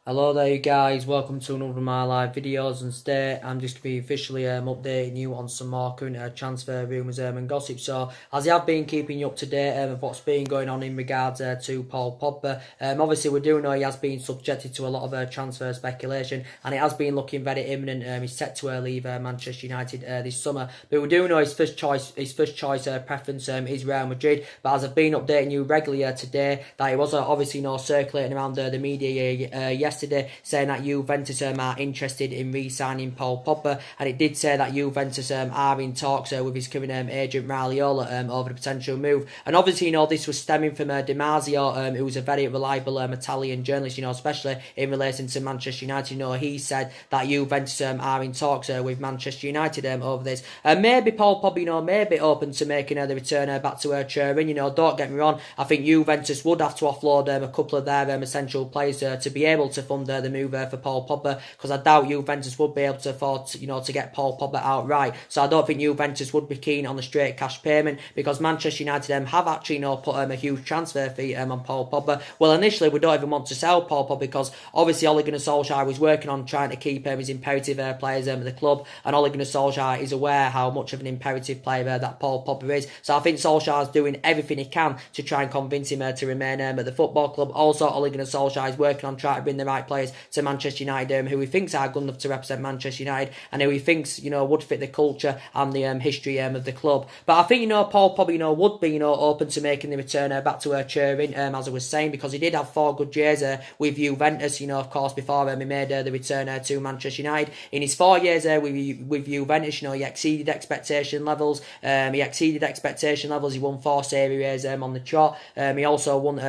Hello there you guys, welcome to another of my live videos, and today I'm just going to be officially updating you on some more current transfer rumours and gossip. So as I have been keeping you up to date of what's been going on in regards to Paul Pogba, obviously we do know he has been subjected to a lot of transfer speculation, and it has been looking very imminent. He's set to leave Manchester United this summer, but we do know his first choice preference is Real Madrid. But as I've been updating you regularly today, that it was obviously circulating around the media yesterday, saying that Juventus are interested in re-signing Paul Pogba, and it did say that Juventus are in talks with his current agent Raiola over the potential move. And obviously, this was stemming from Di Marzio, who was a very reliable Italian journalist, especially in relation to Manchester United. He said that Juventus are in talks with Manchester United over this. Maybe Paul Pogba, may be open to making the return back to Turin. Don't get me wrong, I think Juventus would have to offload a couple of their essential players to be able to fund the move for Paul Pogba, because I doubt Juventus would be able to afford to get Paul Pogba outright. So I don't think Juventus would be keen on the straight cash payment, because Manchester United have actually put a huge transfer fee on Paul Pogba. Well, initially we don't even want to sell Paul Pogba, because obviously Ole Gunnar Solskjaer was working on trying to keep his imperative players at the club, and Ole Gunnar Solskjaer is aware how much of an imperative player that Paul Pogba is. So I think Solskjaer is doing everything he can to try and convince him to remain at the football club. Also, Ole Gunnar Solskjaer is working on trying to bring the right players to Manchester United, who he thinks are good enough to represent Manchester United, and who he thinks would fit the culture and the history of the club. But I think Paul Pogba would be open to making the return back to Turin, as I was saying, because he did have 4 good years with Juventus, of course, before he made the return to Manchester United. In his 4 years with Juventus, he exceeded expectation levels. He won 4 Serie A's on the trot. He also won 2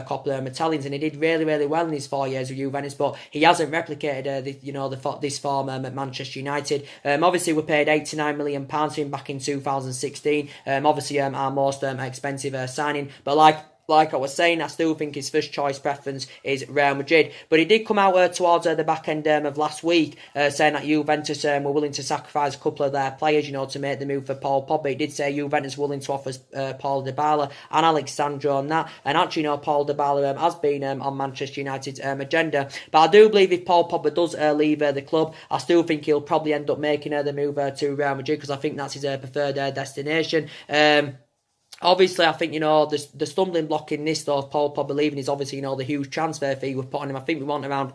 Coppa Italians, and he did really, really well in his 4 years with Juventus. But he hasn't replicated this form at Manchester United. Obviously, we paid £89 million for him back in 2016. Obviously, our most expensive signing. But like I was saying, I still think his first choice preference is Real Madrid. But he did come out towards the back end of last week, saying that Juventus were willing to sacrifice a couple of their players, to make the move for Paul Pogba. He did say Juventus willing to offer Paul Dybala and Alex Sandro on that. And actually, Paul Dybala has been on Manchester United's agenda. But I do believe if Paul Pogba does leave the club, I still think he'll probably end up making the move to Real Madrid, because I think that's his preferred destination. Obviously, I think, the stumbling block in this, though, of Paul Pogba leaving is obviously, the huge transfer fee we've put on him. I think we want around,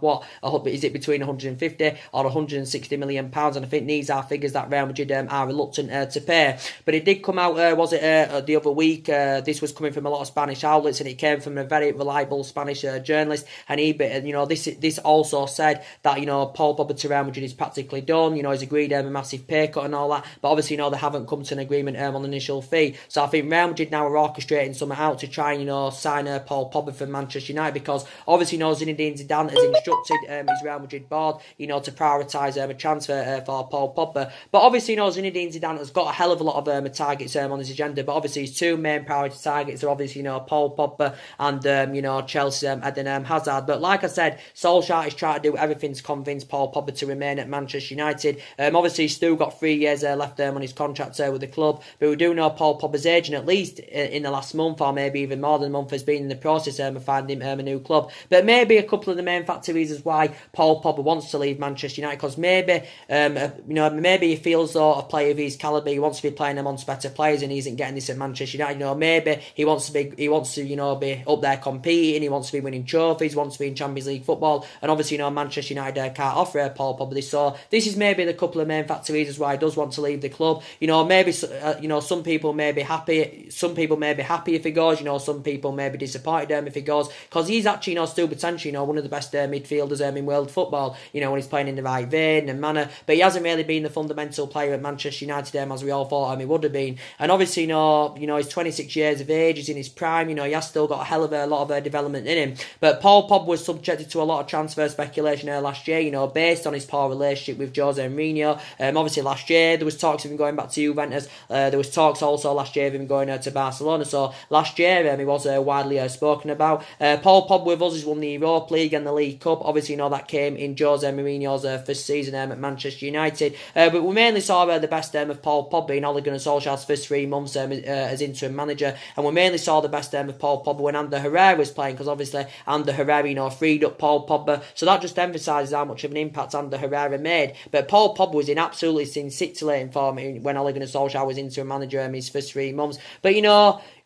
is it between 150 or 160 million pounds? And I think these are figures that Real Madrid are reluctant to pay. But it did come out, the other week? This was coming from a lot of Spanish outlets, and it came from a very reliable Spanish journalist. And this also said that, Paul Pogba to Real Madrid is practically done. He's agreed a massive pay cut and all that. But obviously, they haven't come to an agreement on the initial fee. So I think Real Madrid now are orchestrating something out to try and sign Paul Pogba for Manchester United, because obviously Zinedine Zidane has instructed his Real Madrid board to prioritise a transfer for Paul Pogba. But obviously Zinedine Zidane has got a hell of a lot of targets on his agenda, but obviously his 2 main priority targets are obviously Paul Pogba and Chelsea Eden Hazard. But like I said, Solskjaer is trying to do everything to convince Paul Pogba to remain at Manchester United. Obviously he's still got 3 years left on his contract with the club, but we do know Paul Pogba's agent, at least in the last month, or maybe even more than a month, has been in the process of finding him a new club. But maybe a couple of the main factor reasons why Paul Pogba wants to leave Manchester United, because maybe maybe he feels though a player of his calibre, he wants to be playing amongst better players, and he isn't getting this at Manchester United. Maybe he wants to be up there competing, he wants to be winning trophies, wants to be in Champions League football, and obviously Manchester United can't offer Paul Pogba this. So this is maybe the couple of main factor reasons why he does want to leave the club. Maybe some people may be happy. Some people may be happy if he goes, some people may be disappointed if he goes, because he's actually, still potentially, one of the best midfielders in world football, when he's playing in the right vein and manner. But he hasn't really been the fundamental player at Manchester United as we all thought he would have been. And obviously, he's 26 years of age, he's in his prime, he has still got a hell of a lot of development in him. But Paul Pogba was subjected to a lot of transfer speculation last year, based on his poor relationship with Jose Mourinho. Obviously, last year there was talks of him going back to Juventus. There was talks also last year of him going to Barcelona. So last year he was widely spoken about. Paul Pogba with us has won the Europa League and the League Cup. Obviously, that came in Jose Mourinho's first season at Manchester United. But we mainly saw the best of Paul Pogba in Ole Gunnar Solskjaer's first 3 months as interim manager, and we mainly saw the best of Paul Pogba when Ander Herrera was playing, because obviously Ander Herrera freed up Paul Pogba, so that just emphasises how much of an impact Ander Herrera made. But Paul Pogba was in absolutely scintillating form when Ole Gunnar Solskjaer was interim manager in his first 3 months. But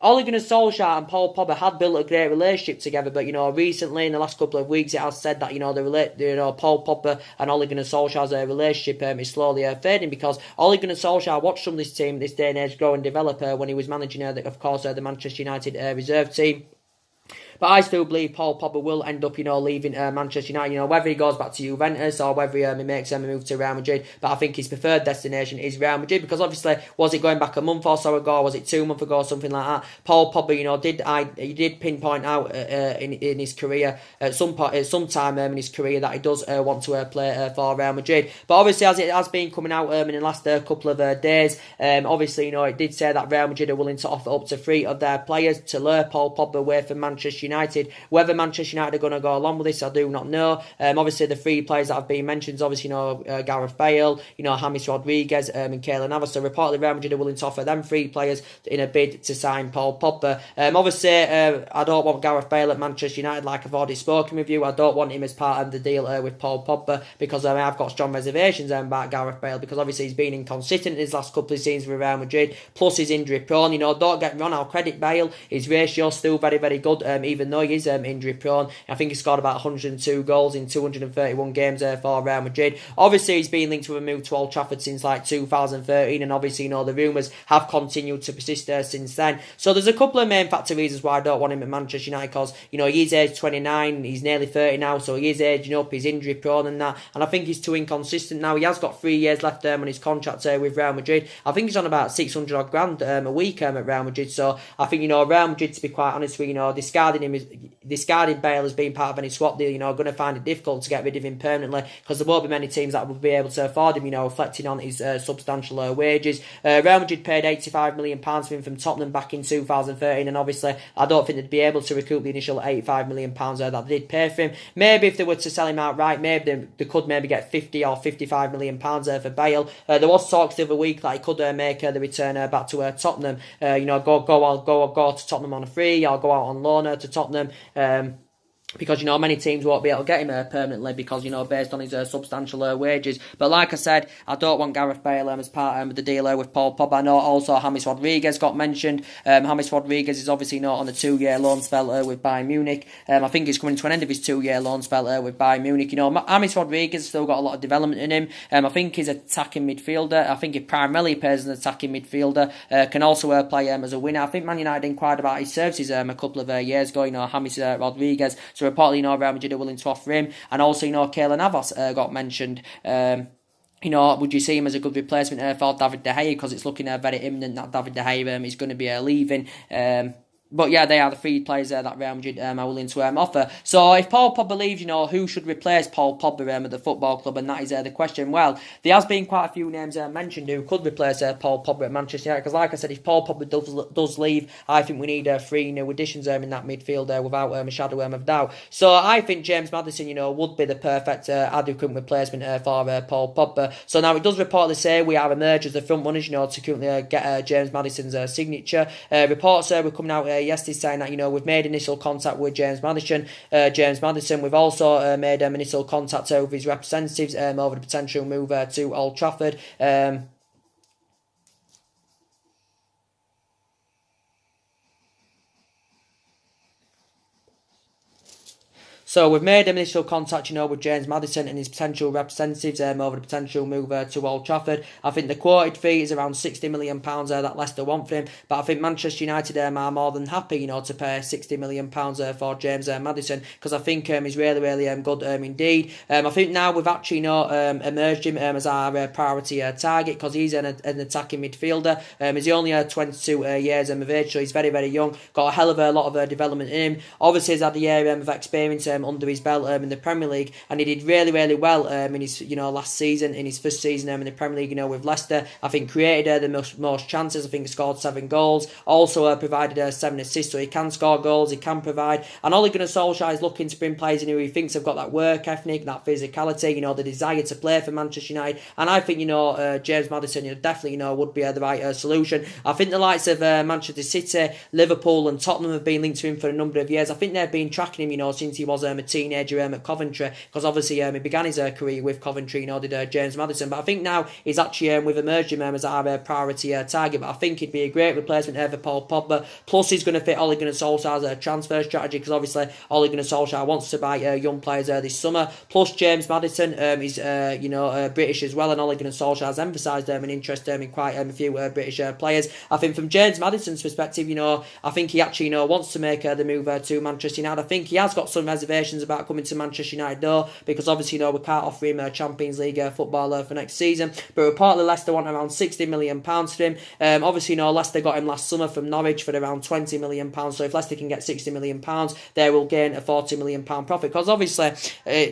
Ole Gunnar Solskjaer and Paul Pogba had built a great relationship together, but recently in the last couple of weeks it has said that Paul Pogba and Ole Gunnar Solskjaer's relationship is slowly fading, because Ole Gunnar Solskjaer watched from this team this day and age grow and develop when he was managing the Manchester United reserve team. But I still believe Paul Pogba will end up, leaving Manchester United. Whether he goes back to Juventus or whether he makes a move to Real Madrid. But I think his preferred destination is Real Madrid, because obviously, was it going back a month or so ago? Was it 2 months ago? Something like that. Paul Pogba, he did pinpoint out in his career at some time in his career that he does want to play for Real Madrid. But obviously, as it has been coming out in the last couple of days, obviously, it did say that Real Madrid are willing to offer up to 3 of their players to lure Paul Pogba away from Manchester United. Whether Manchester United are going to go along with this, I do not know. Obviously, the 3 players that have been mentioned, obviously, Gareth Bale, James Rodriguez, and Keylor Navas. So reportedly, Real Madrid are willing to offer them 3 players in a bid to sign Paul Pogba. Obviously, I don't want Gareth Bale at Manchester United, like I've already spoken with you. I don't want him as part of the deal with Paul Pogba, because I've got strong reservations about Gareth Bale, because obviously he's been inconsistent in his last couple of seasons with Real Madrid, plus he's injury prone. Don't get me wrong, I'll credit Bale. His ratio's still very, very good, even though he is injury prone. I think he scored about 102 goals in 231 games for Real Madrid. Obviously, he's been linked with a move to Old Trafford since 2013, and obviously, the rumours have continued to persist since then. So there's a couple of main factor reasons why I don't want him at Manchester United, because, he is age 29, he's nearly 30 now, so he is aging up, he's injury prone and that, and I think he's too inconsistent now. He has got 3 years left on his contract with Real Madrid. I think he's on about 600 odd grand a week at Real Madrid, so I think, Real Madrid, to be quite honest with you, discarding Bale as being part of any swap deal, going to find it difficult to get rid of him permanently, because there won't be many teams that will be able to afford him, reflecting on his substantial wages. Real Madrid paid £85 million for him from Tottenham back in 2013, and obviously I don't think they'd be able to recoup the initial £85 million that they did pay for him. Maybe if they were to sell him outright, maybe they could get 50 or £55 million for Bale. There was talks the other week that he could make the return back to Tottenham. Go to Tottenham on a free, or go out on loan to Tottenham. Because, many teams won't be able to get him permanently because, based on his substantial wages. But like I said, I don't want Gareth Bale as part of the deal with Paul Pogba. I know also James Rodriguez got mentioned. James Rodriguez is obviously not on a 2-year loan spell with Bayern Munich. I think he's coming to an end of his 2-year loan spell with Bayern Munich. James Rodriguez has still got a lot of development in him. I think he's an attacking midfielder. I think he primarily plays as an attacking midfielder. Can also play as a winner. I think Man United inquired about his services a couple of years ago, James Rodriguez. So reportedly, Real Madrid are willing to offer him. And also, Keylor Navas got mentioned. Would you see him as a good replacement for David De Gea? Because it's looking very imminent that David De Gea is going to be leaving. But yeah, they are the 3 players that Real Madrid are willing to offer. So if Paul Pogba leaves, who should replace Paul Pogba at the football club? And that is the question. Well, there has been quite a few names mentioned who could replace Paul Pogba at Manchester United. Because like I said, if Paul Pogba does leave, I think we need 3 new additions in that midfield without a shadow of doubt. So I think James Maddison, would be the perfect adequate replacement for Paul Pogba. So now it does reportedly say we have emerged as the front runners, to currently get James Maddison's signature. Reports were coming out yesterday saying that we've made initial contact with James Maddison. We've also made initial contact with his representatives over the potential move to Old Trafford. So we've made initial contact, with James Maddison and his potential representatives over the potential move to Old Trafford. I think the quoted fee is around £60 million that Leicester want for him, but I think Manchester United are more than happy, to pay £60 million for James Maddison, because I think he's really, really good indeed. I think now we've actually emerged him as our priority target, because he's an attacking midfielder. He's only 22 years of age, so he's very, very young. Got a hell of a lot of development in him. Obviously, he's had a year of experience under his belt in the Premier League, and he did really, really well in his last season, in his first season in the Premier League, with Leicester. I think created the most chances. I think he scored 7 goals. Also provided 7 assists, so he can score goals, he can provide. And Ole Gunnar Solskjaer is looking to bring players in who he thinks have got that work ethic, that physicality, the desire to play for Manchester United. And I think James Maddison definitely would be the right solution. I think the likes of Manchester City, Liverpool and Tottenham have been linked to him for a number of years. I think they've been tracking him since he was a teenager at Coventry, because obviously he began his career with Coventry, did James Maddison. But I think now he's actually we've emerged him as our priority target. But I think he'd be a great replacement for Paul Pogba. Plus he's going to fit Ole Gunnar Solskjaer's transfer strategy, because obviously Ole Gunnar Solskjaer wants to buy young players this summer. Plus James Maddison is British as well, and Ole Gunnar Solskjaer has emphasised an interest in quite a few British players. I think from James Maddison's perspective, I think he actually wants to make the move to Manchester United. I think he has got some reservations about coming to Manchester United though, because obviously we can't offer him Champions League football for next season. But reportedly Leicester want around £60 million for him. Obviously Leicester got him last summer from Norwich for around £20 million. So if Leicester can get £60 million, they will gain a £40 million profit. Because obviously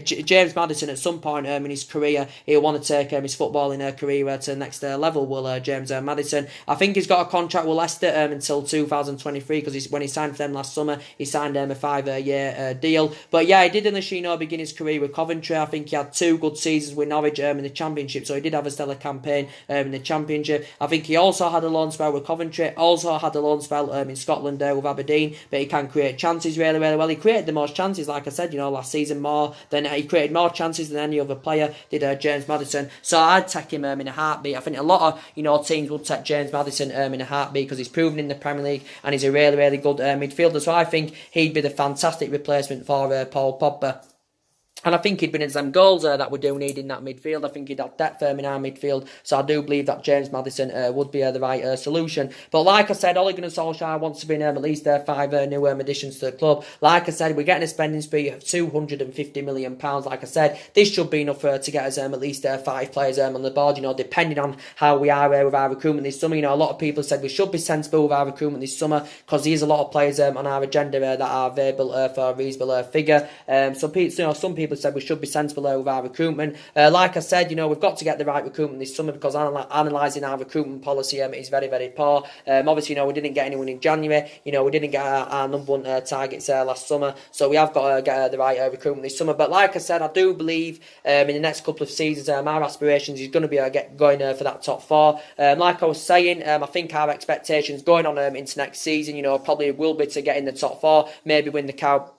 James Maddison at some point in his career, he'll want to take his footballing career to the next level. Will James Maddison? I think he's got a contract with Leicester until 2023, because when he signed for them last summer, he signed a 5-year deal. But yeah, he did initially begin his career with Coventry. I think he had 2 good seasons with Norwich in the Championship, so he did have a stellar campaign in the Championship. I think he also had a loan spell with Coventry, also had a loan spell in Scotland with Aberdeen, but he can create chances really, really well. He created the most chances, like I said, last season, more than he created more chances than any other player did James Maddison. So I'd take him in a heartbeat. I think a lot of teams will take James Maddison in a heartbeat, because he's proven in the Premier League and he's a really, really good midfielder. So I think he'd be the fantastic replacement for Paul Pogba. And I think he'd been in some goals that we do need in that midfield. I think he'd have depth in our midfield. So I do believe that James Maddison would be the right solution. But like I said, Ole Gunnar Solskjaer wants to bring at least 5 new additions to the club. Like I said, we're getting a spending spree of £250 million. Like I said, this should be enough to get us at least 5 players on the board, depending on how we are with our recruitment this summer. A lot of people said we should be sensible with our recruitment this summer, because there's a lot of players on our agenda that are available for a reasonable figure. Some people said we should be sensible with our recruitment. Like I said, we've got to get the right recruitment this summer, because analysing our recruitment policy is very, very poor. Obviously, we didn't get anyone in January. We didn't get our number 1 targets last summer, so we have got to get the right recruitment this summer. But like I said, I do believe in the next couple of seasons, our aspirations is going to be going for that top 4. Like I was saying, I think our expectations going on into next season, probably will be to get in the top 4, maybe win the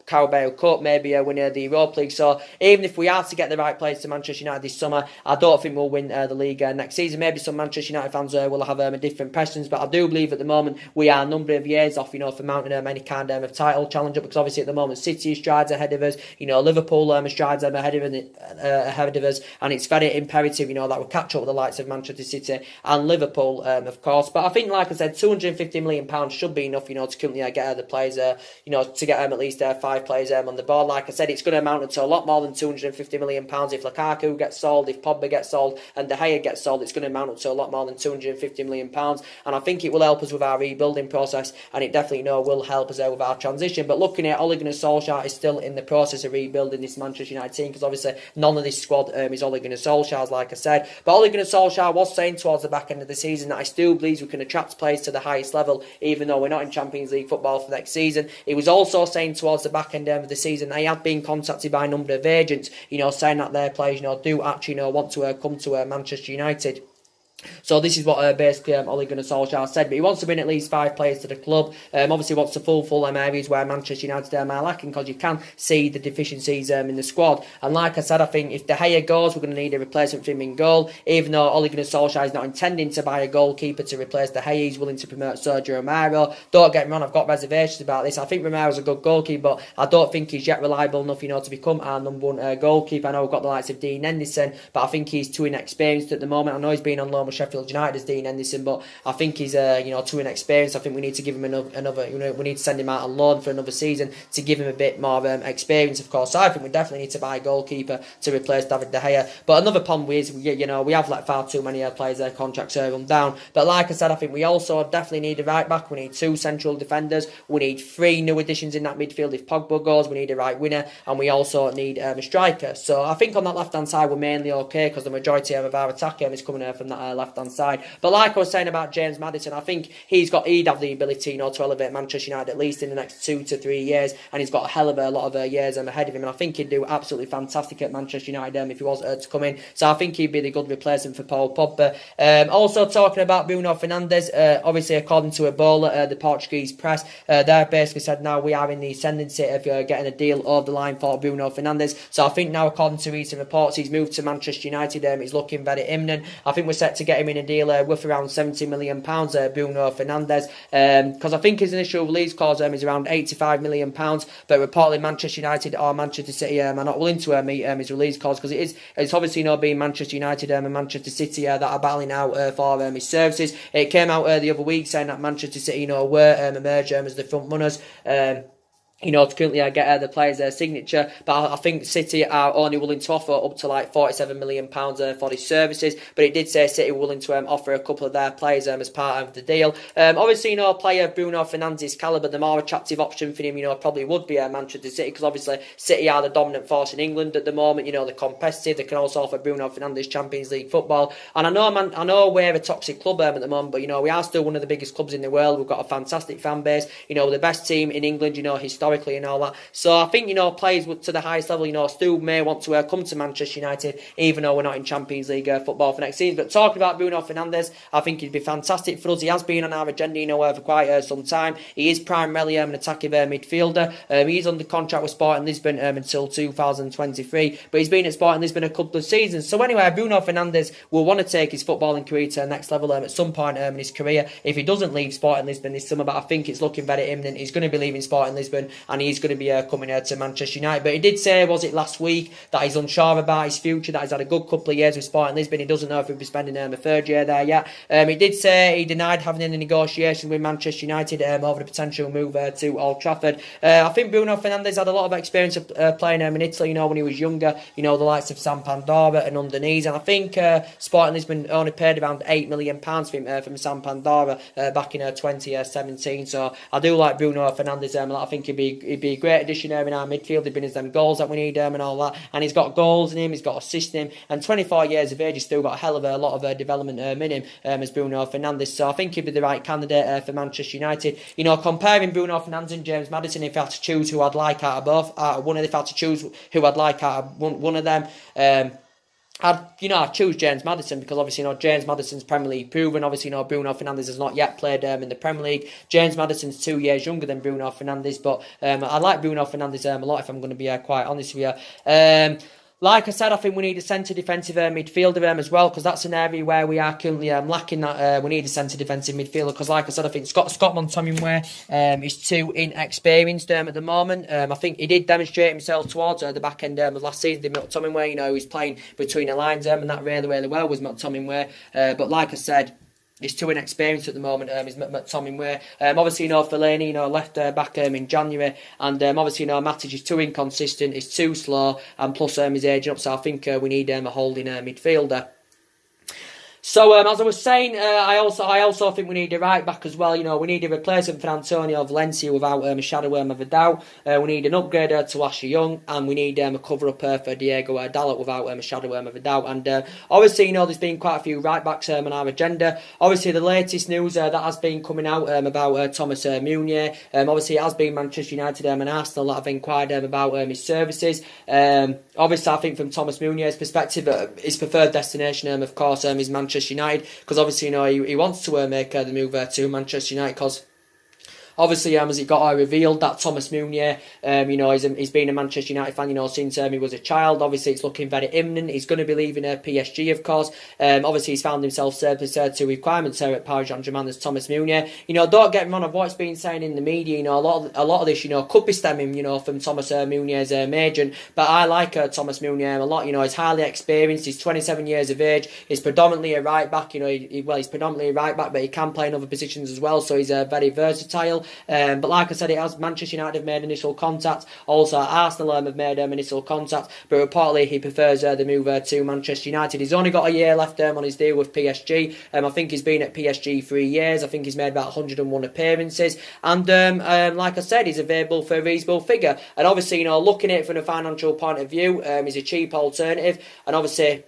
Carabao Cup, maybe win the Europa League. So even if we are to get the right players to Manchester United this summer, I don't think we'll win the league next season. Maybe some Manchester United fans will have a different impressions, but I do believe at the moment we are a number of years off, for mounting any kind of title challenger, because obviously at the moment City strides ahead of us, Liverpool strides ahead of us, and it's very imperative, that we catch up with the likes of Manchester City and Liverpool, of course. But I think, like I said, £250 million should be enough, to currently get the players, to get at least 5 players on the board. Like I said, it's going to amount to a lot more than £250 million. If Lukaku gets sold, if Pogba gets sold, and De Gea gets sold, it's going to amount to a lot more than £250 million. And I think it will help us with our rebuilding process, and it definitely will help us out with our transition. But looking at Ole Gunnar Solskjaer is still in the process of rebuilding this Manchester United team, because obviously none of this squad is Ole Gunnar Solskjaer's, like I said. But Ole Gunnar Solskjaer was saying towards the back end of the season that I still believe we can attract players to the highest level, even though we're not in Champions League football for next season. He was also saying towards the back end of the season that he had been contacted by a number of agents, saying that their players, do actually, want to come to Manchester United. So this is what basically Ole Gunnar Solskjaer said. But he wants to bring at least 5 players to the club. Obviously wants to fulfil areas where Manchester United are lacking, because you can see the deficiencies in the squad. And like I said, I think if De Gea goes, we're going to need a replacement for him in goal. Even though Ole Gunnar Solskjaer is not intending to buy a goalkeeper to replace De Gea, he's willing to promote Sergio Romero. Don't get me wrong, I've got reservations about this. I think Romero's a good goalkeeper, but I don't think he's yet reliable enough, to become our number 1 goalkeeper. I know we've got the likes of Dean Henderson, but I think he's too inexperienced at the moment. I know he's been on loan with Sheffield United as Dean Henderson, but I think he's too inexperienced. I think we need to give him another we need to send him out on loan for another season to give him a bit more experience. Of course, I think we definitely need to buy a goalkeeper to replace David De Gea. But another problem is we have like far too many players their contracts are run down. But like I said, I think we also definitely need a right back. We need 2 central defenders. We need 3 new additions in that midfield if Pogba goes. We need a right winger, and we also need a striker. So I think on that left hand side we're mainly okay because the majority of our attack is coming from that left hand side. But like I was saying about James Maddison, I think he'd have the ability to elevate Manchester United at least in the next 2 to 3 years, and he's got a hell of a lot of years ahead of him, and I think he'd do absolutely fantastic at Manchester United if he was to come in. So I think he'd be the good replacement for Paul Pogba. Also talking about Bruno Fernandes, obviously according to Ebola, the Portuguese press, they've basically said now we are in the ascendancy of getting a deal over the line for Bruno Fernandes. So I think now, according to recent reports, he's moved to Manchester United. He's looking very imminent. I think we're set to get him in a deal worth around £70 million, Bruno Fernandes, because I think his initial release clause is around £85 million, but reportedly Manchester United or Manchester City are not willing to meet his release clause, because it's obviously being Manchester United and Manchester City that are battling out for his services. It came out the other week saying that Manchester City were emerged as the front runners. To currently get the players' signature, but I think City are only willing to offer up to like £47 million for his services. But it did say City were willing to offer a couple of their players as part of the deal. Obviously, player Bruno Fernandes' calibre, the more attractive option for him, probably would be Manchester City, because obviously City are the dominant force in England at the moment. They're competitive. They can also offer Bruno Fernandes Champions League football. And I know we're a toxic club at the moment, but we are still one of the biggest clubs in the world. We've got a fantastic fan base. The best team in England. Historically and all that. So I think players to the highest level still may want to come to Manchester United, even though we're not in Champions League football for next season. But talking about Bruno Fernandes, I think he'd be fantastic for us. He has been on our agenda for quite some time. He is primarily an attacking midfielder. He's under contract with Sporting Lisbon until 2023, but he's been at Sporting Lisbon a couple of seasons. So anyway, Bruno Fernandes will want to take his footballing career to the next level at some point in his career. If he doesn't leave Sporting Lisbon this summer, but I think it's looking very imminent, he's going to be leaving Sporting Lisbon and he's going to be coming here to Manchester United. But he did say, was it last week, that he's unsure about his future, that he's had a good couple of years with Sporting Lisbon. He doesn't know if he'll be spending a third year there yet. He did say he denied having any negotiation with Manchester United over the potential move to Old Trafford. I think Bruno Fernandes had a lot of experience of playing in Italy, when he was younger, the likes of Sampdoria and Udinese, and I think Sporting Lisbon only paid around £8 million for him from Sampdoria back in 2017. So I do like Bruno Fernandes. I think he'd be a great addition in our midfield. He'd been his them goals that we need and all that, and he's got goals in him, he's got assists in him, and 24 years of age, he's still got a hell of a lot of development in him as Bruno Fernandes. So I think he'd be the right candidate for Manchester United. Comparing Bruno Fernandes and James Maddison, if I had to choose who I'd like out of both, if I had to choose who I'd like out of one of them, I'd choose James Maddison, because obviously James Maddison's Premier League proven. Obviously Bruno Fernandes has not yet played in the Premier League. James Maddison's 2 years younger than Bruno Fernandes, but I like Bruno Fernandes a lot, if I'm going to be quite honest with you. Like I said, I think we need a centre defensive midfielder as well, because that's an area where we are currently lacking that. We need a centre defensive midfielder, because like I said, I think Scott McTominay is too inexperienced at the moment. I think he did demonstrate himself towards the back end of last season. McTominay, he was playing between the lines and that really, really well was McTominay. But like I said, he's too inexperienced at the moment, is McTominay. Obviously, Fellaini, left back in January, and obviously, Matic is too inconsistent, he's too slow, and plus he's aging up, so I think we need a holding midfielder. So, as I was saying, I also think we need a right back as well. We need a replacement for Antonio Valencia without a shadow of a doubt. We need an upgrade to Ashley Young, and we need a cover up for Diego Dalot without a shadow of a doubt. And obviously, there's been quite a few right backs on our agenda. Obviously, the latest news that has been coming out about Thomas Meunier. Obviously, it has been Manchester United and Arsenal that have inquired about his services. Obviously, I think from Thomas Meunier's perspective, his preferred destination, of course, is Manchester United, because obviously he wants to make the move to Manchester United, because Obviously, as it got revealed that Thomas Meunier, he's been a Manchester United fan, since he was a child. Obviously, it's looking very imminent. He's going to be leaving PSG, of course. Obviously, he's found himself surplus to requirements here at Paris Saint-Germain as Thomas Meunier. Don't get me wrong, of what's been saying in the media, a lot of this, could be stemming, from Thomas Meunier's agent. But I like Thomas Meunier a lot. He's highly experienced. He's 27 years of age. He's predominantly a right back. He's predominantly a right back, but he can play in other positions as well. So he's very versatile. But like I said, Manchester United have made initial contact. Also, Arsenal have made initial contact. But reportedly, he prefers the move to Manchester United. He's only got a year left on his deal with PSG. I think he's been at PSG 3 years. I think he's made about 101 appearances. And like I said, he's available for a reasonable figure. And obviously, looking at it from a financial point of view, he's a cheap alternative. And obviously,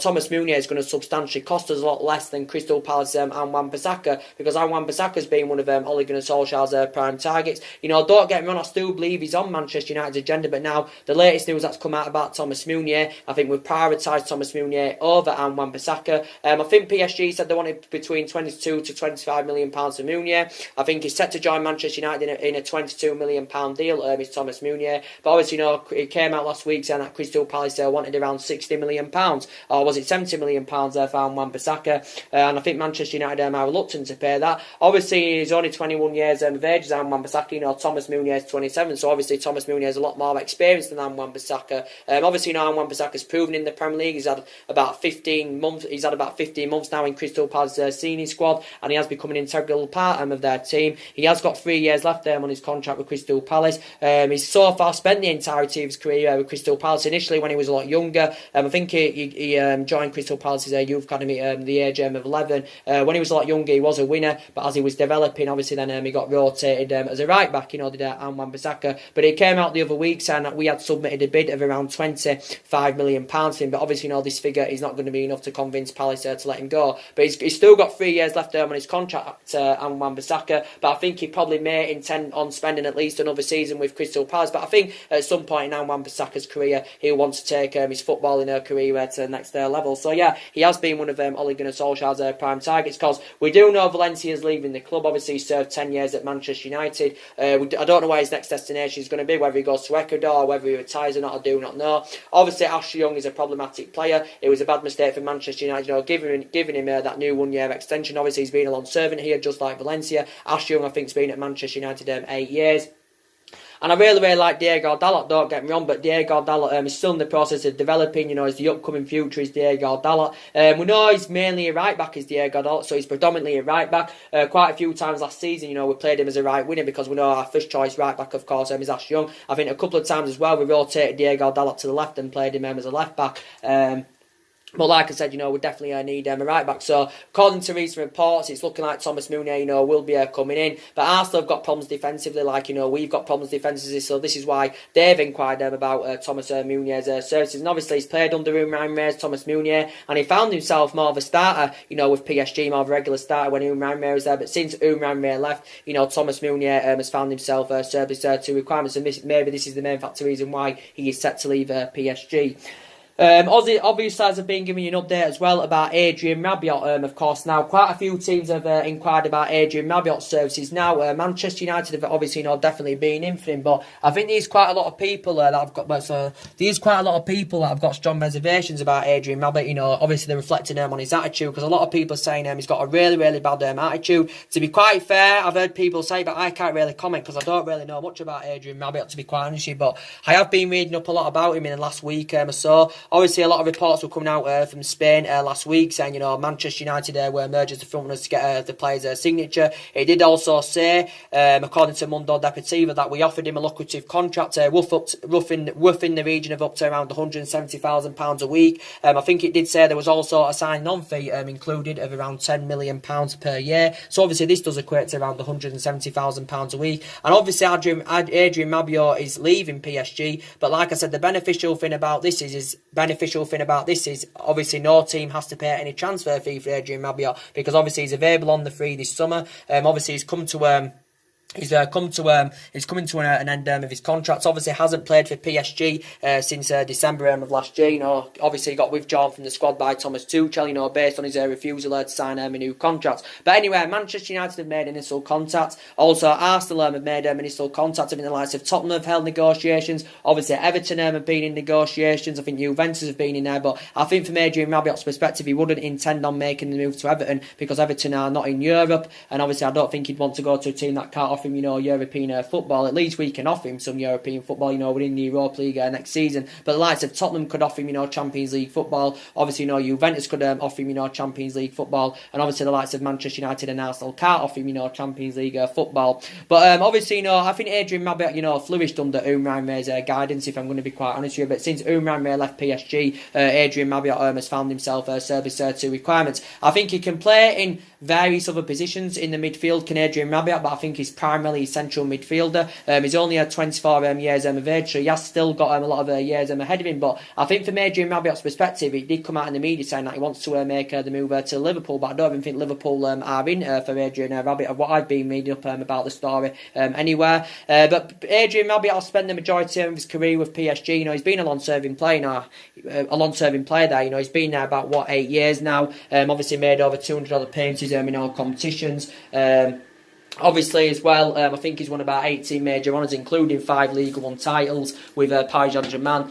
Thomas Meunier is going to substantially cost us a lot less than Crystal Palace and Wan-Bissaka, because Wan-Bissaka has been one of Ole Gunnar Solskjaer's prime targets. Don't get me wrong, I still believe he's on Manchester United's agenda, but now the latest news that's come out about Thomas Meunier, I think we've prioritised Thomas Meunier over Wan-Bissaka. I think PSG said they wanted between 22 to 25 million pounds for Meunier. I think he's set to join Manchester United in a 22 million pound deal. Is Thomas Meunier, but obviously, it came out last week saying that Crystal Palace wanted around 60 million pounds. Or was it 70 million pounds there for Wan-Bissaka? And I think Manchester United are reluctant to pay that. Obviously, he's only 21 years of age as Wan-Bissaka. Thomas Meunier is 27, so obviously Thomas Meunier has a lot more experience than Wan-Bissaka. Obviously, Wan-Bissaka's proven in the Premier League. He's had about 15 months. He's had about 15 months now in Crystal Palace's senior squad, and he has become an integral part of their team. He has got 3 years left on his contract with Crystal Palace. He's so far spent the entirety of his career with Crystal Palace. Initially, when he was a lot younger, I think he joined Crystal Palace's youth academy at the age of 11. When he was a lot younger, he was a winner, but as he was developing, obviously then he got rotated as a right back, did Wan-Bissaka. But it came out the other week saying that we had submitted a bid of around 25 million pounds for him, but obviously this figure is not going to be enough to convince Palace to let him go. But he's still got 3 years left on his contract, Wan-Bissaka, but I think he probably may intend on spending at least another season with Crystal Palace. But I think at some point in Wan-Bissaka's career, he'll want to take his footballing career to the next level. So yeah, he has been one of Ole Gunnar Solskjaer's prime targets, because we do know Valencia's leaving the club. Obviously, he served 10 years at Manchester United. I don't know where his next destination is going to be, whether he goes to Ecuador, whether he retires or not, I do not know. Obviously, Ashley Young is a problematic player. It was a bad mistake for Manchester United, giving him that new 1 year extension. Obviously, he's been a long servant here, just like Valencia. Ashley Young, I think, has been at Manchester United 8 years. And I really, really like Diego Dalot, don't get me wrong, but Diego Dalot is still in the process of developing. He's the upcoming future is Diego Dalot. We know he's mainly a right back, is Diego Dalot, so he's predominantly a right back. Quite a few times last season, we played him as a right winger, because we know our first choice right back, of course, is Ash Young. I think a couple of times as well, we rotated Diego Dalot to the left and played him as a left back. But like I said, we definitely need a right back. So, according to recent reports, it's looking like Thomas Meunier, will be coming in. But Arsenal have got problems defensively, like, we've got problems defensively. So, this is why they've inquired about Thomas Meunier's services. And obviously, he's played under Unai Emery's Thomas Meunier, and he found himself more of a starter, with PSG, more of a regular starter when Unai Emery was there. But since Unai Emery left, Thomas Meunier has found himself surplus to requirements. And maybe this is the main factor reason why he is set to leave PSG. Obviously, as I've been giving you an update as well about Adrien Rabiot, of course. Now, quite a few teams have inquired about Adrien Rabiot's services. Now, Manchester United have obviously definitely been in for him, but I think there's quite a lot of people that have got. There's quite a lot of people that have got strong reservations about Adrien Rabiot. Obviously they're reflecting on his attitude, because a lot of people are saying he's got a really, really bad attitude. To be quite fair, I've heard people say, but I can't really comment because I don't really know much about Adrien Rabiot, to be quite honest with you. But I have been reading up a lot about him in the last week or so. Obviously, a lot of reports were coming out from Spain last week saying, Manchester United were emerging as the front runners to get the player's signature. He did also say, according to Mundo Deportivo, that we offered him a lucrative contract, rough in the region of up to around £170,000 a week. I think it did say there was also a signing-on fee included of around £10 million per year. So obviously this does equate to around £170,000 a week. And obviously Adrien Rabiot is leaving PSG. But like I said, the beneficial thing about this is obviously no team has to pay any transfer fee for Adrien Rabiot, because obviously he's available on the free this summer. Obviously he's come to He's coming to an end of his contract. Obviously, hasn't played for PSG since December of last year. You know, obviously he got withdrawn from the squad by Thomas Tuchel. You know, based on his refusal to sign a new contract. But anyway, Manchester United have made initial contact. Also, Arsenal have made initial contact. I think the likes of Tottenham have held negotiations. Obviously, Everton have been in negotiations. I think Juventus have been in there. But I think from Adrian Rabiot's perspective, he wouldn't intend on making the move to Everton because Everton are not in Europe, and obviously I don't think he'd want to go to a team that can't offer him, you know, European football. At least we can offer him some European football, you know, within the Europa League next season. But the likes of Tottenham could offer him, you know, Champions League football. Obviously, you know, Juventus could offer him, you know, Champions League football. And obviously the likes of Manchester United and Arsenal can't offer him, you know, Champions League football. But obviously, you know, I think Adrian Rabiot, you know, flourished under Unai Emery's guidance, if I'm going to be quite honest with you. But since Unai Emery left PSG, Adrian Rabiot has found himself service to requirements. I think he can play in various other positions in the midfield, can Adrian Rabiot, but I think he's primarily a central midfielder. He's only 24 years of age, so he has still got a lot of years ahead of him. But I think from Adrian Rabiot's perspective, he did come out in the media saying that he wants to make the move to Liverpool, but I don't even think Liverpool are in for Adrian Rabiot, of what I've been reading up about the story anywhere. But Adrian Rabiot will spend the majority of his career with PSG. You know, he's been a long-serving player now, there. You know, he's been there about 8 years now. Obviously made over 200 other appearances in all competitions. Obviously, as well, I think he's won about 18 major honours, including 5 League One titles with Paris Saint-Germain,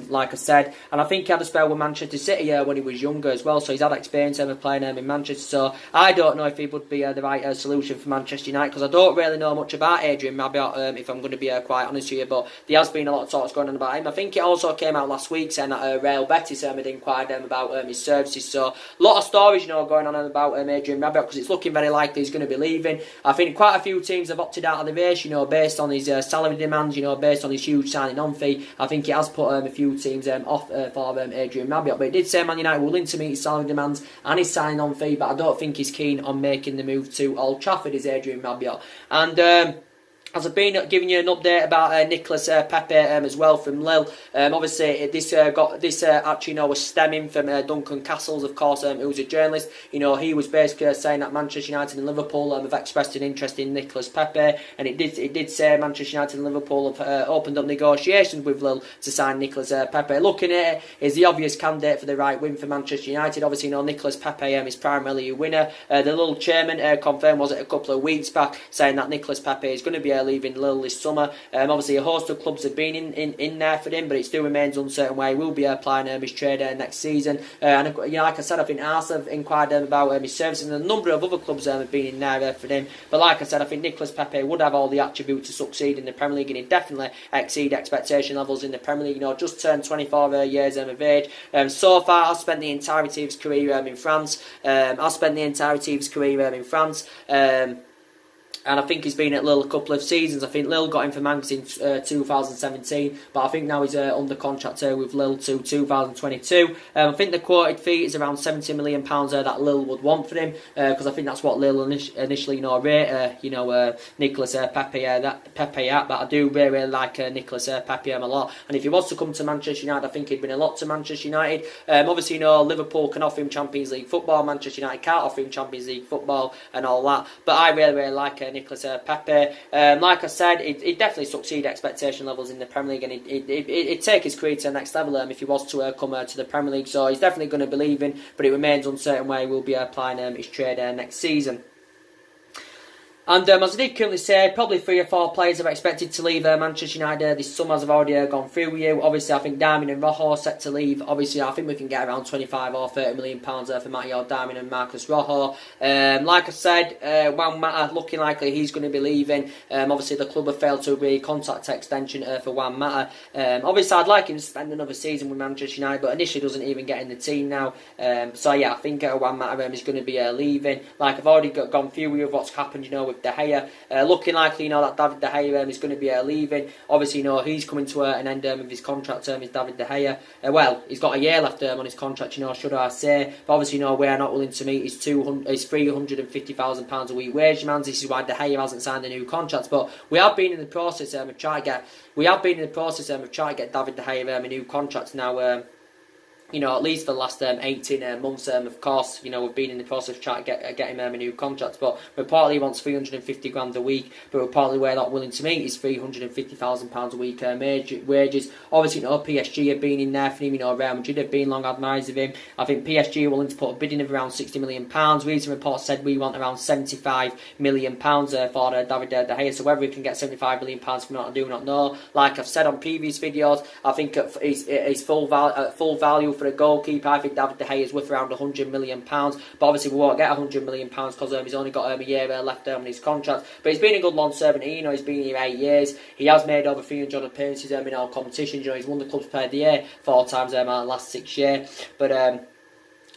like I said. And I think he had a spell with Manchester City when he was younger as well, so he's had experience of playing in Manchester. So I don't know if he would be the right solution for Manchester United, because I don't really know much about Adrian Rabiot, if I'm going to be quite honest with you, but there has been a lot of talks going on about him. I think it also came out last week saying that Real Betis had inquired about his services. So a lot of stories, you know, going on about Adrian Rabiot, because it's looking very likely he's going to be leaving. I think quite a few teams have opted out of the race, you know, based on his salary demands, you know, based on his huge signing on fee. I think it has put a few teams off for Adrian Rabiot. But it did say Man United were willing to meet his salary demands and his signing on fee, but I don't think he's keen on making the move to Old Trafford, is Adrian Rabiot. And as I've been giving you an update about Nicolas Pepe as well from Lille. Obviously, this actually, you know, was stemming from Duncan Castles, of course, who was a journalist. You know, he was basically saying that Manchester United and Liverpool have expressed an interest in Nicolas Pepe, and it did say Manchester United and Liverpool have opened up negotiations with Lille to sign Nicolas Pepe. Looking at it, is the obvious candidate for the right win for Manchester United. Obviously, you know, Nicolas Pepe is primarily a winner. The Lille chairman confirmed, was it a couple of weeks back, saying that Nicolas Pepe is going to be leaving Lille this summer. Obviously, a host of clubs have been in there for him, but it still remains uncertain where he will be applying his trade next season. And you know, like I said, I think Arsenal have inquired about his services, and a number of other clubs have been in there for him. But like I said, I think Nicolas Pepe would have all the attributes to succeed in the Premier League, and he'd definitely exceed expectation levels in the Premier League. You know, just turned 24 years of age. So far, I've spent the entirety of his career in France. And I think he's been at Lille a couple of seasons. I think Lille got him for Manx in 2017, but I think now he's under contract with Lille to 2022. I think the quoted fee is around £70 million that Lille would want for him, because I think that's what Lille initially, you know, rate Nicolas Pepe at. But I do really like Nicolas Pepe a lot. And if he was to come to Manchester United, I think he'd been a lot to Manchester United. Obviously, you know, Liverpool can offer him Champions League football. Manchester United can't offer him Champions League football and all that. But I really like Nicolas Pepe. Like I said, it definitely succeed expectation levels in the Premier League, and it'd take his career to the next level if he was to come to the Premier League. So he's definitely going to be leaving, but it remains uncertain where he will be applying his trade next season. And as I did currently say, probably 3 or 4 players are expected to leave Manchester United this summer, as I've already gone through with you. Obviously, I think Darmian and Rojo are set to leave. Obviously, I think we can get around 25 or 30 million pounds for Matteo Darmian and Marcus Rojo. Like I said, Juan Mata looking likely he's going to be leaving. Obviously, the club have failed to agree a contract extension for Juan Mata. Obviously, I'd like him to spend another season with Manchester United, but initially doesn't even get in the team now. So yeah, I think Juan Mata is going to be leaving. Like I've already gone through with what's happened, you know, with De Gea. Looking likely, you know, that David De Gea is going to be leaving. Obviously, you know, he's coming to an end of his contract term, is David De Gea. Well, he's got a year left on his contract, you know, should I say. But obviously, you know, we're not willing to meet his £350,000 a week wage demands. This is why De Gea hasn't signed a new contract. But we have been in the process of trying to get David De Gea a new contract now. at least for the last 18 months, of course, we've been in the process of trying to get him a new contract. But reportedly he wants 350 grand a week, but reportedly where that willing to meet is £350,000 a week wages. Obviously, PSG have been in there for him. Real Madrid have been long admirers of him. I think PSG are willing to put a bidding of around £60 million. Recent reports said we want around £75 million for David De Gea. So whether we can get £75 million from that, I do not know. Like I've said on previous videos, I think it's full value for a goalkeeper. I think David De Gea is worth around £100 million, but obviously we won't get £100 million because he's only got a year left on his contract. But he's been a good long servant. He's been here 8 years. He has made over 300 appearances in all competitions. He's won the Club's Player of the Year 4 times in the last 6 years. But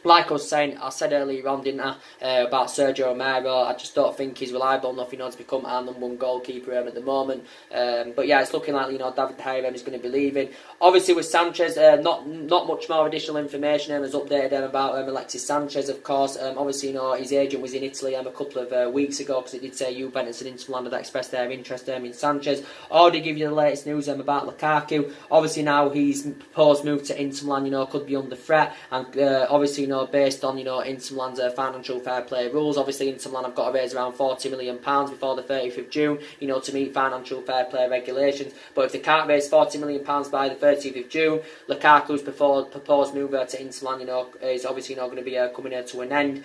like I was saying, I said earlier on, didn't I, about Sergio Romero. I just don't think he's reliable enough, to become our #1 goalkeeper at the moment. But yeah, it's looking like, David De Gea is going to be leaving. Obviously with Sanchez, not much more additional information has updated about Alexis Sanchez, of course. Obviously, his agent was in Italy a couple of weeks ago, because it did say Juventus and Inter Milan had expressed their interest in Sanchez. Already give you the latest news about Lukaku. Obviously now his proposed move to Inter Milan, could be under threat, and obviously, based on, Inter Milan's financial fair play rules. Obviously, Inter Milan have got to raise around £40 million before the 30th of June, to meet financial fair play regulations. But if they can't raise £40 million by the 30th of June, Lukaku's proposed move to Inter Milan, is obviously not going to be coming to an end.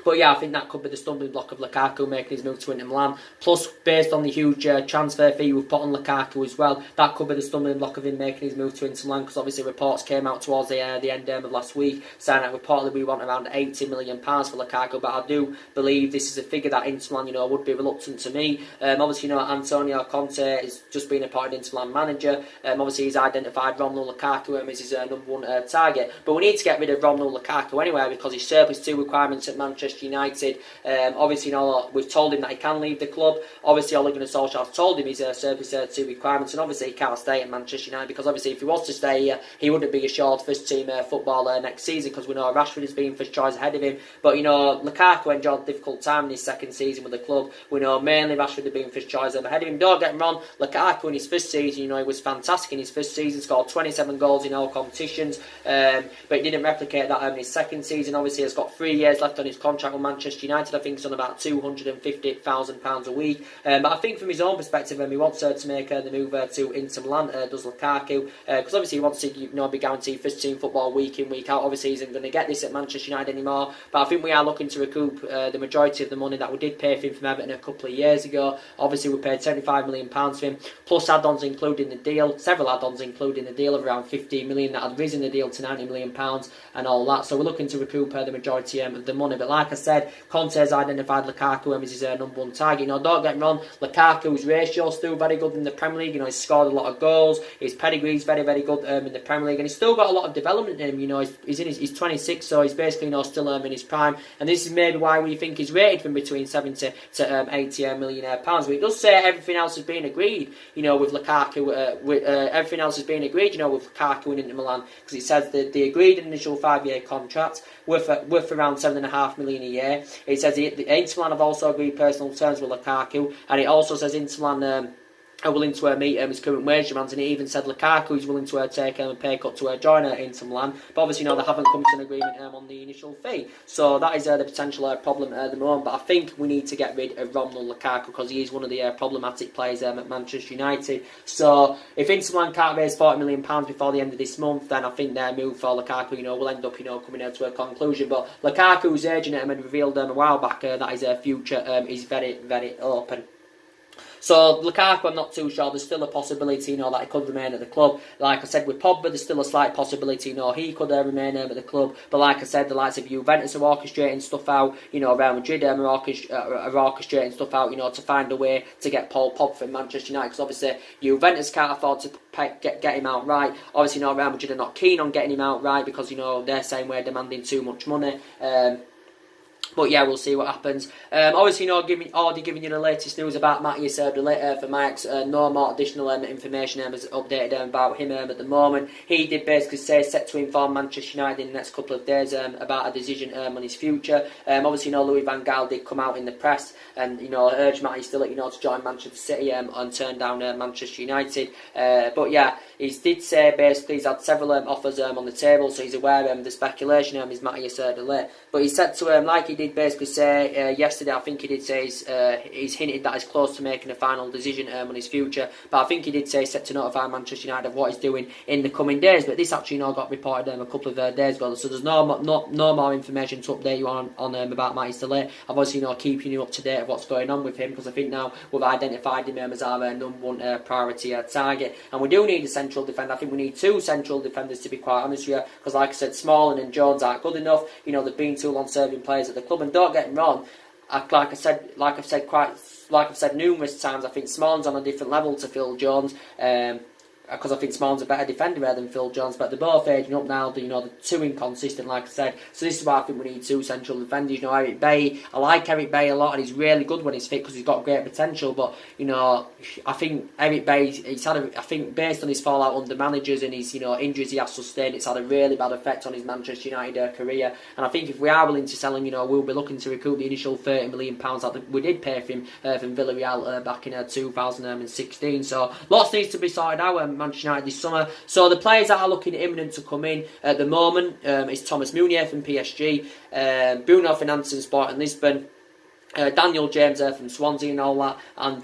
But yeah, I think that could be the stumbling block of Lukaku making his move to Inter Milan. Plus, based on the huge transfer fee we've put on Lukaku as well, that could be the stumbling block of him making his move to Inter Milan, because obviously reports came out towards the end of last week saying that reportedly we want around £80 million for Lukaku. But I do believe this is a figure that Inter Milan, would be reluctant to meet. Obviously, Antonio Conte has just been appointed Inter Milan manager. Obviously, he's identified Romelu Lukaku as his #1 target. But we need to get rid of Romelu Lukaku anyway, because he's surplus 2 requirements at Manchester United. Obviously, we've told him that he can leave the club. Obviously, Ole Gunnar Solskjaer has told him he's surplus 2 requirements, and obviously he can't stay at Manchester United, because obviously if he was to stay here, he wouldn't be assured first team footballer next season, because we know Rashford has been first choice ahead of him. But Lukaku enjoyed a difficult time in his second season with the club. We know mainly Rashford had been first choice ahead of him. Don't get him wrong, Lukaku in his first season, he was fantastic in his first season, scored 27 goals in all competitions, but he didn't replicate that in his second season. Obviously, he's got 3 years left on his contract with Manchester United. I think he's on about £250,000 a week. But I think from his own perspective, he wants to make the move to Inter Milan, does Lukaku, because obviously he wants to be guaranteed first team football week in, week out. Obviously, he isn't going to get this at Manchester United anymore, but I think we are looking to recoup the majority of the money that we did pay for him from Everton a couple of years ago. Obviously, we paid £75 million for him, plus add-ons including the deal, several add-ons including the deal of around £15 million that had risen the deal to £90 million and all that. So we're looking to recoup the majority of the money. But like I said, Conte has identified Lukaku as his #1 target. Don't get me wrong, Lukaku's ratio is still very good in the Premier League. He's scored a lot of goals. His pedigree is very, very good in the Premier League, and he's still got a lot of development in him. He's 26, so he's basically still in his prime. And this is maybe why we think he's rated from between 70 to 80 million pounds. But it does say everything else has been agreed. With Lukaku, everything else has been agreed. With Lukaku and Inter Milan, because it says that they agreed an initial 5-year contract worth around £7.5 million a year. It says the Inter Milan have also agreed personal terms with Lukaku, and it also says Inter Milan are willing to meet his current wage demands, and it even said Lukaku is willing to take a pay cut to join Inter Milan. But obviously, they haven't come to an agreement on the initial fee. So that is the potential problem at the moment. But I think we need to get rid of Romelu Lukaku, because he is one of the problematic players at Manchester United. So if Inter Milan can't raise £40 million before the end of this month, then I think their move for Lukaku, will end up, coming to a conclusion. But Lukaku's agent had revealed a while back that his future is very, very open. So Lukaku, I'm not too sure. There's still a possibility, that he could remain at the club. Like I said, with Pogba, there's still a slight possibility, he could remain at the club. But like I said, the likes of Juventus are orchestrating stuff out. Real Madrid are orchestrating stuff out, to find a way to get Paul Pogba from Manchester United. Because obviously Juventus can't afford to get him outright. Obviously, Real Madrid are not keen on getting him outright, because they're saying we're demanding too much money. But yeah, we'll see what happens. Obviously, already giving you the latest news about Matthias de Ligt for Max. No more additional information is updated about him at the moment. He did basically say set to inform Manchester United in the next couple of days about a decision on his future. Obviously, Louis van Gaal did come out in the press and urged Matthias de Ligt to join Manchester City and turn down Manchester United. But yeah, he did say basically he's had several offers on the table, so he's aware the speculation is Matthias de Ligt. But he said to him, like he did basically say yesterday, I think he did say he's hinted that he's close to making a final decision on his future. But I think he did say he's set to notify Manchester United of what he's doing in the coming days. But this actually got reported a couple of days ago, so there's no more information to update you on about Matthias de Ligt. I've obviously keeping you up to date of what's going on with him, because I think now we've identified him as our number one priority target. And we do need a central defender. I think we need two central defenders, to be quite honest with you, because like I said, Smalling and Jones aren't good enough. They've been too long serving players at the club, and don't get me wrong, like I've said numerous times, I think Smalling's on a different level to Phil Jones. Because I think Smalling's a better defender than Phil Jones, but they're both aging up now. They're too inconsistent, like I said. So this is why I think we need two central defenders. Eric Bailly, I like Eric Bailly a lot, and he's really good when he's fit because he's got great potential. But I think Eric Bailly, I think based on his fallout under managers and his injuries he has sustained, it's had a really bad effect on his Manchester United career. And I think if we are willing to sell him, we'll be looking to recoup the initial £30 million that we did pay for him from Villarreal back in 2016. So lots needs to be sorted out. Manchester United this summer. So the players that are looking imminent to come in at the moment is Thomas Meunier from PSG, Bruno Fernandes from Sporting Lisbon, Daniel James from Swansea and all that, and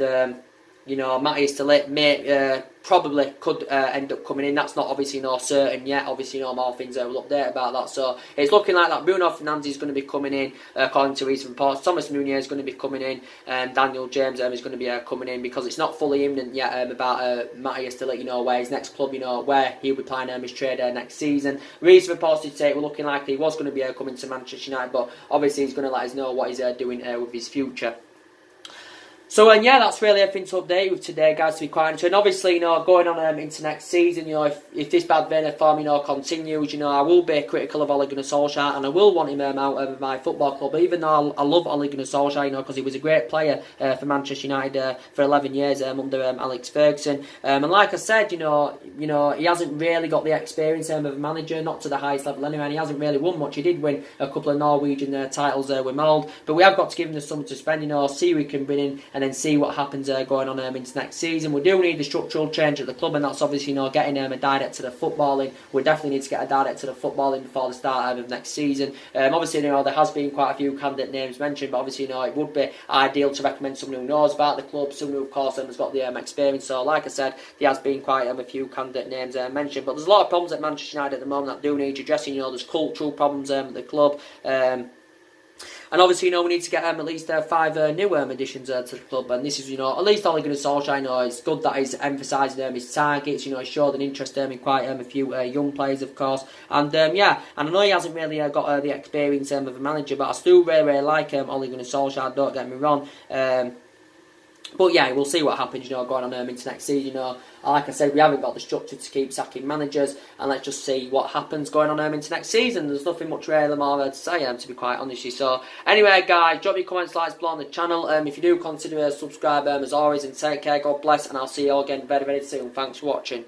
Matthias de Ligt probably could end up coming in. That's not obviously certain yet. Obviously no more things will update about that. So it's looking like that Bruno Fernandes is going to be coming in according to recent reports. Thomas Meunier is going to be coming in, and Daniel James is going to be coming in, because it's not fully imminent yet about Matthias de Ligt, where his next club, where he'll be playing his trade next season. Recent reports did say it were looking like he was going to be coming to Manchester United, but obviously he's going to let us know what he's doing with his future. So yeah, that's really everything to update with today, guys, to be quite honest. And obviously, going on into next season, if this bad vein of form, continues, I will be critical of Ole Gunnar Solskjaer, and I will want him out of my football club, even though I love Ole Gunnar Solskjaer, because he was a great player for Manchester United for 11 years under Alex Ferguson. And like I said, he hasn't really got the experience of a manager, not to the highest level anyway, and he hasn't really won much. He did win a couple of Norwegian titles with Molde, but we have got to give him the summer to spend, see who we can bring in, and then see what happens going on into next season. We do need the structural change at the club, and that's obviously getting a director of footballing. We definitely need to get a director of footballing before the start of next season. Obviously, there has been quite a few candidate names mentioned, but obviously, it would be ideal to recommend someone who knows about the club, someone who, of course, has got the experience. So, like I said, there has been quite a few candidate names mentioned, but there's a lot of problems at Manchester United at the moment that do need addressing. There's cultural problems at the club. And obviously, we need to get at least 5 new additions to the club. And this is, at least Ole Gunnar Solskjaer, it's good that he's emphasising his targets. He showed an interest in quite a few young players, of course. And yeah, and I know he hasn't really got the experience of a manager, but I still really like Ole Gunnar Solskjaer, don't get me wrong. But yeah, we'll see what happens, going on into next season. Like I said, we haven't got the structure to keep sacking managers, and let's just see what happens going on into next season. There's nothing much really more to say, to be quite honest. So anyway, guys, drop your comments, likes below on the channel. If you do, consider subscribe as always, and take care, God bless, and I'll see you all again very, very soon. Thanks for watching.